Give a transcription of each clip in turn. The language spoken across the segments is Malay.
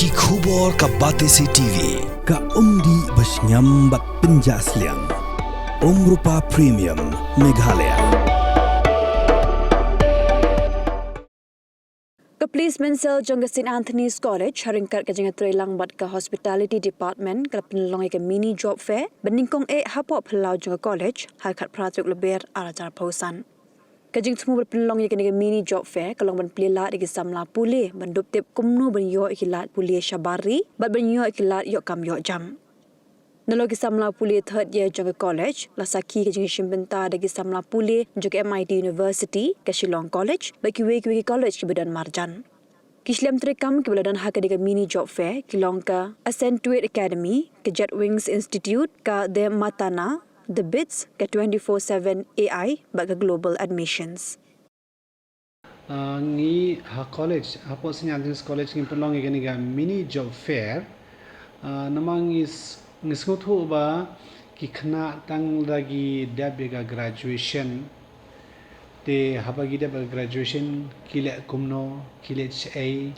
Ki khubor ka Batesi TV ka umdi basnyam bat penjaslian. Rupa Premium Meghalaya. Ke Placement Cell Jong St. Anthony's College haringkat ke jengat trelang bat ke Hospitality Department ke penelongi ke mini job fair beningkong hapok pelau jong college harkat pratuk lebih arajar pausan. Kajing semua berpenelongi ke mini job fair kalong ban pelila di samla pulih bendup tip kumno ben yo ikilat pulih syabari bat ben yo ikilat yo kam yo jam. Nalo samla pulih third year jong college lasaki kajing shimbenta di samla pulih jong MIT University ke Shillong College bagi we college ke Badan Marjan. Kislam terekam ke beladan hak ke mini job fair kilong ke Accentuate Academy ke Jet Wings Institute ke The Matana The Bits ke 24/7 AI bagi global admissions. Ni college hapo St. Anthony's College ni pelong ni ga mini job fair namang is ngisnguthu ba ki khna tang lagi dabega graduation te habagi da graduation kile kumno kile ai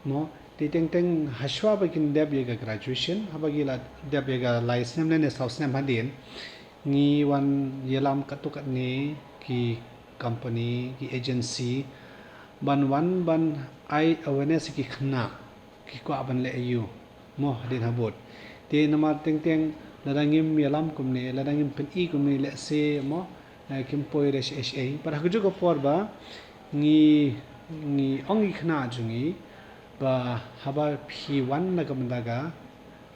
mo te teng haswa ba kin dabega graduation habagi la dabega license ne saus ne hadin ni wan yelam katukat ni ki company ki agency ban ai awareness ki khna ki ko aban le ayu mo hadin habot te nama teng ladangim yelam kumne ladangim pen I kumne le se mo kim poi resh ha par haju ko porba ni ongi khna jungi ba haba P1 na kamandaga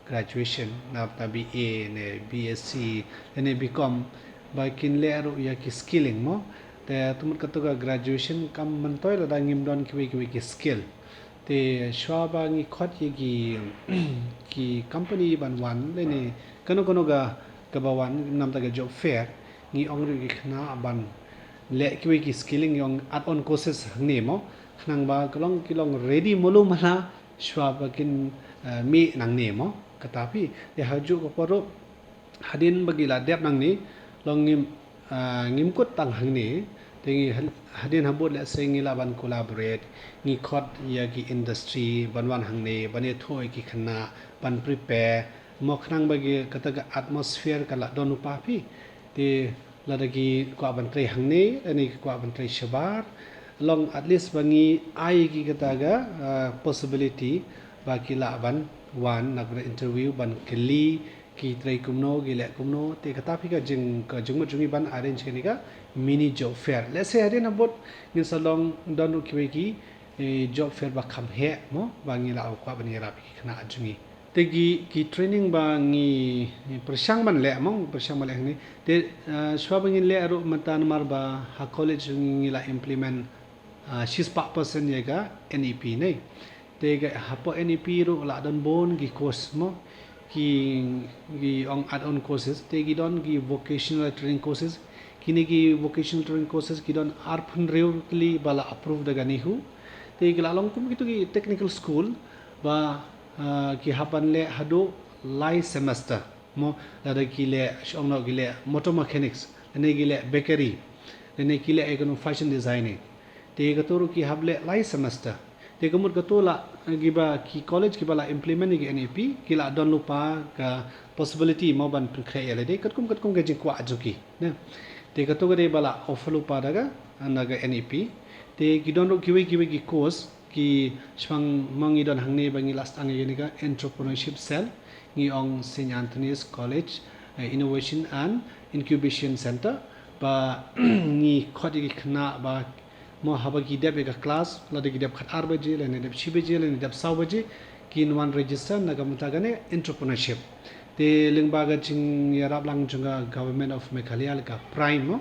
graduation na BA ne BSc ne BCom ba kin le aro ya ki skilling mo te tumut katuga graduation kam mantoy la dangim don ki skill te shwaba ngi khot yi ki company ban wan le ne kono ga bawan nam ta ga job fair ngi ongri ki khna ban le ki skilling yong at on courses ne mo khnang ba kilong ready molu mala shwaba kin mi nang ne mo katapi de haju ko poro hadin bagila dep nang ni long ngimkut tang hang ni tengi hadin habot le sengi laban collaborate ni khot ya ki industry banwan hang ni bane thoi ki khna ban prepare mo khnang bagi kataga atmosphere kala donu papi te ladagi ko ban tre hang ni ani ko ban tre shabar long at least bangi ai ki kataga possibility baki la ban wan nak interview ban keli ki trai kumno gile kumno te kata phika jing jungi ban arrange kani ka mini job fair let's say hadin abot ni salong donu ki job fair ba kham he mo bangi la kwa ban yara ki khna jungi te ki training ba ngi persang ban le mong persang ban le ni te swabang le aro matan mar ba ha college ngi la implement 6% ye ga NEP nei te ga hapo NEP ro la don bon gi course mo ki on add on courses te gi don gi vocational training courses kini gi vocational training courses ki don arpun really bala approve daga ni hu te gi la long kum gitu gi technical school ba ki hapan le hado lai semester mo da ki le shongno gi le motor mechanics ne gi le bakery ne ki le econo fashion designing te ga toru ki hable lai semester te gamut gatola giba ki college ki bala implement gi NEP ki la don lupa ka possibility mo ban khre ele de katkum ga jing kwa ajuki ne te gatoga de bala offer lupa daga anaga NEP te gi don ro ki course ki swang mangi don hangne bangi last angi ni ga entrepreneurship cell ngi ong St. Anthony's College Innovation and Incubation Center ba ni khodi khna ba mo habagi deb ega class ladagi deb khat 8 baje le ne deb 6 baje le ne deb 7 baje kin wan register nagam tagane entrepreneurship te lingba ga ching yarab lang chunga government of Meghalaya ka prime mo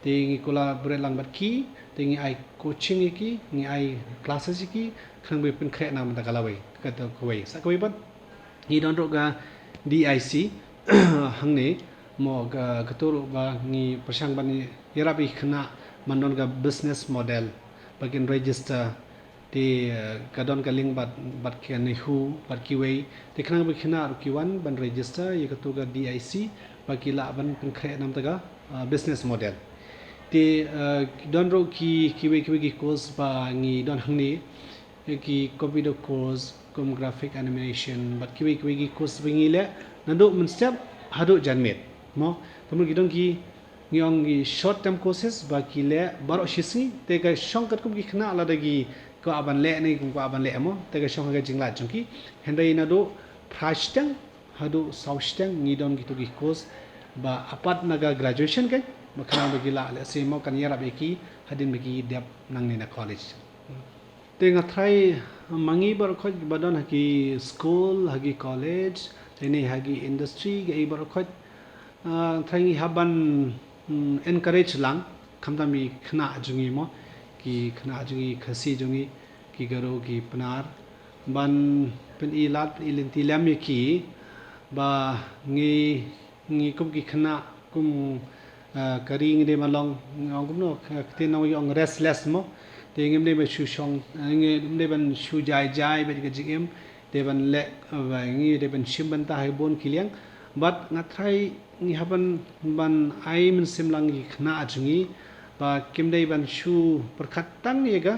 te ngi collaborate lang bat ki te ngi ai coaching ki ngi ai classes ki khang be pin khre nam ta kalawai ka to koi sa koi bat ni don ro ga DIC hangne mo ga katoro ba ngi persang ban yarabi khna mandon ga business model bakin register te kadon ka link bat ke ni hu bat ki wei te khna ba khina ru ki wan ban register ye ka to ga DIC baki la ban pin khre nam ta ga business model te don ro ki wei ki course ba ngi don hangni ki computer course kum graphic animation but kiwi course bingi le nado menstep hadu janmet mo tumur gidong ki ngiong gi short term courses ba ki le baro shisi te ka shongkat kum ki khna ala dagi ko aban le nei kum ko aban le mo te ka shong ga jingla chungki hendai nado prashtang hadu saustang ngidon gitu gi course ba apat naga graduation kai makhana bagi la le se mo kan yara beki hadin bagi dep nang ne na college te nga thai mangi bar khoj badon haki school hagi college tene hagi industry ge bar khoj thai haban encourage lang khamda mi khna jungi mo ki khna jungi khasi jungi ki garo ki pnar ban pen ilat ilenti lam ki ba ngi kum ki khna kum kari ngi malong ngom no te no yong restless mo te ngem de ba shu shong ngem de ban shu jai ba ga jigem de ban le ba ngi de ban shim ban ta hai bon kiliang but nga thai ngi haban ban ai min simlang gi khna ajungi ba kim de ban shu perkhat tang ye ga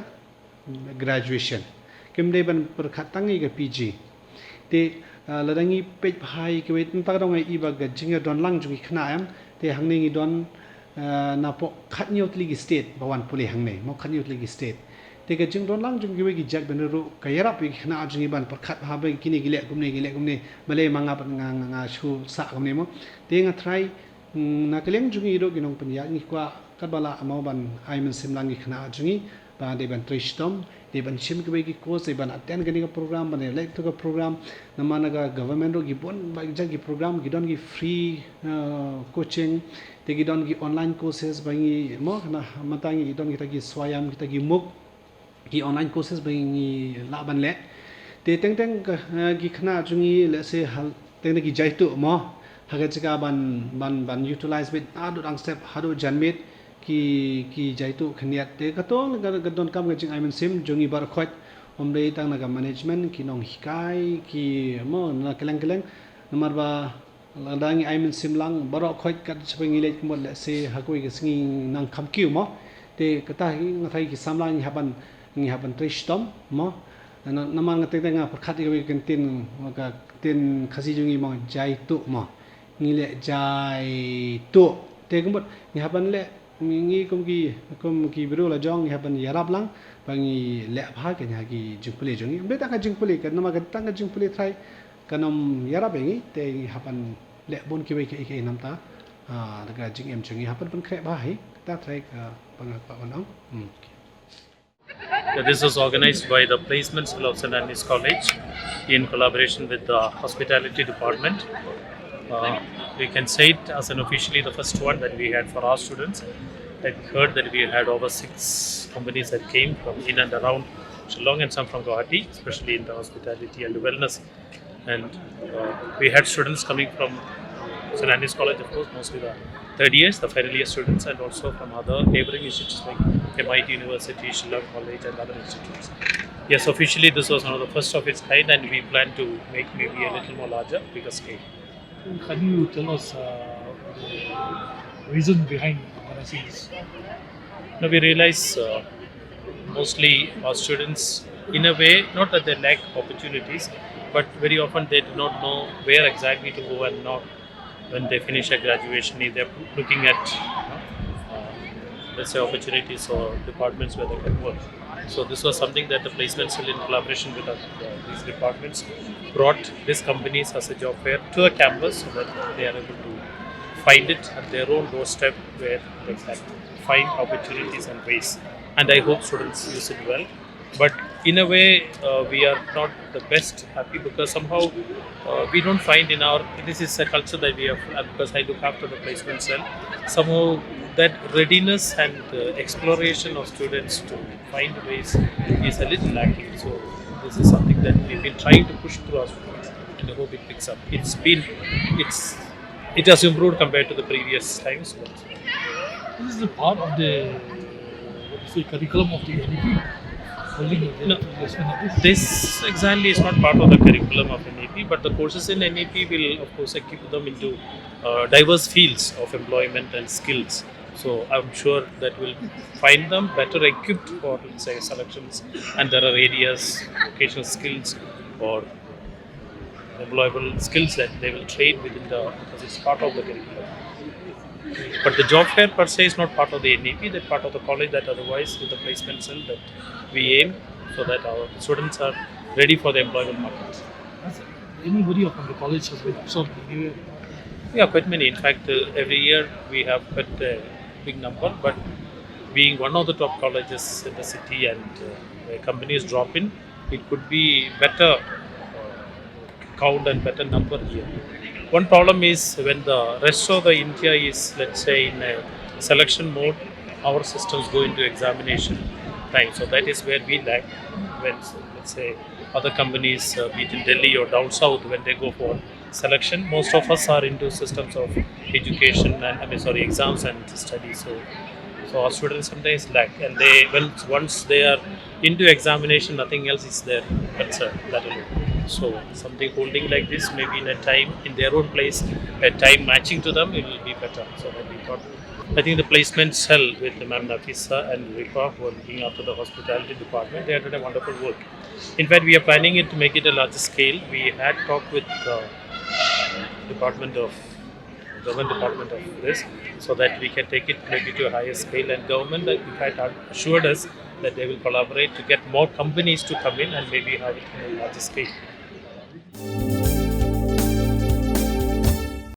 graduation kim de ban perkhat tang ye ga pg te ladangi pej bhai ke wet ta dong ai iba ga jinga don lang ju khna am te hangne ngi don na po khat nyot ligi state bawan puli hangne mo khat nyot ligi state te ga jing don lang jum gi gi jak ben ru ka yara pi khna ajungi ban perkhat ha ba kini gile gumne male manga pan nga shu sa gumne mo te nga try na keleng jungi ro ginong panya ngi kwa kabala amau ban ai men simlang gi khna ajungi ba de ban trishtom de ban shim gi course de ban attend gani ga program ban like to ga program namana ga government ro gi bon ba gi program gi don gi free coaching te gi don gi online courses ba ngi mo na matangi gi don gi ta gi swayam gi ta gi muk gi online courses ba ngi la ban le te teng gi khna jungi le se hal teng gi jai tu mo haga chiga ban utilize bit adu dang step hadu janmit ki jaitu khniat te katong ga don kam ga jing aimen sim jongi bar khot omrei tang naga management ki nong hikai ki mo na keleng namar ba ladangi aimen sim lang baro khot kat chpengi le mo le se hakoi ga singi nang kham kiu mo te kata hi ngai ki samlang ngi haban trishtom mo namar ngate nga prakhat ga kentin ga tin khasi jongi mo jaitu mo ngi le jaitu te gumbot ngi haban le ngi kum ki biro la jong ha ban yarab lang bangi le bha ke nya gi jingpule jongi be ta ka jingpule ka nama ga tang jingpule thai kanom yarab ngi te ha ban le bon ki ke nam ta daga jing em jongi ha ban kre ba hai ta thai ka bang pa banam This was organized by the Placement School of St. Anthony's College in collaboration with the Hospitality Department. We can say it as an officially the first one that we had for our students. I heard that we had over 6 companies that came from in and around Shillong and some from Guwahati, especially in the hospitality and wellness. And we had students coming from St. Anthony's College, of course, mostly the third years, the final year students, and also from other neighboring institutes like MIT University, Shillong College, and other institutes. Yes, officially this was one of the first of its kind, and we plan to make maybe a little more larger, bigger scale. Can you tell us the reason behind organizing this? Now we realize mostly our students, in a way, not that they lack opportunities, but very often they do not know where exactly to go and not when they finish a graduation, if they're looking at let's say opportunities or departments where they can work. So this was something that the placement cell in collaboration with these departments brought these companies as a job fair to the campus so that they are able to find it at their own doorstep where they can find opportunities and ways. And I hope students use it well. But in a way, we are not the best happy because somehow we don't find in our, this is a culture that we have, because I look after the placement cell, somehow that readiness and exploration of students to find ways is a little lacking. So this is something that we've been trying to push through our students and I hope it picks up. It has improved compared to the previous times. But This is a part of the curriculum of the NEP. No, this exactly is not part of the curriculum of NEP, but the courses in NEP will of course equip them into diverse fields of employment and skills. So I'm sure that will find them better equipped for, let's say, selections, and there are areas, vocational skills or employable skills that they will train within because it's part of the curriculum. But the job fair per se is not part of the NEP, that's part of the college that otherwise with the placement cell that we aim so that our students are ready for the employment market. Anybody from the college has been absorbed anywhere? Yeah, quite many. In fact, every year we have quite a big number, but being one of the top colleges in the city and where companies drop in, it could be better count and better number here. One problem is when the rest of the India is, let's say, in a selection mode, our systems go into examination time. So that is where we lag. When, let's say, other companies, be it in Delhi or down south, when they go for selection, most of us are into systems of education and exams and studies. So our students sometimes lack, and once they are into examination, nothing else is their concern. That alone. So something holding like this, maybe in a time in their own place, a time matching to them, it will be better. So that we thought. I think the placement cell with the Ma'am Nafisa and Ripa who are looking after the hospitality department, they have done a wonderful work. In fact, we are planning it to make it a larger scale. We had talked with the government department of this, so that we can take it maybe to a higher scale. And government, in fact, assured us that they will collaborate to get more companies to come in and maybe have it in a larger scale.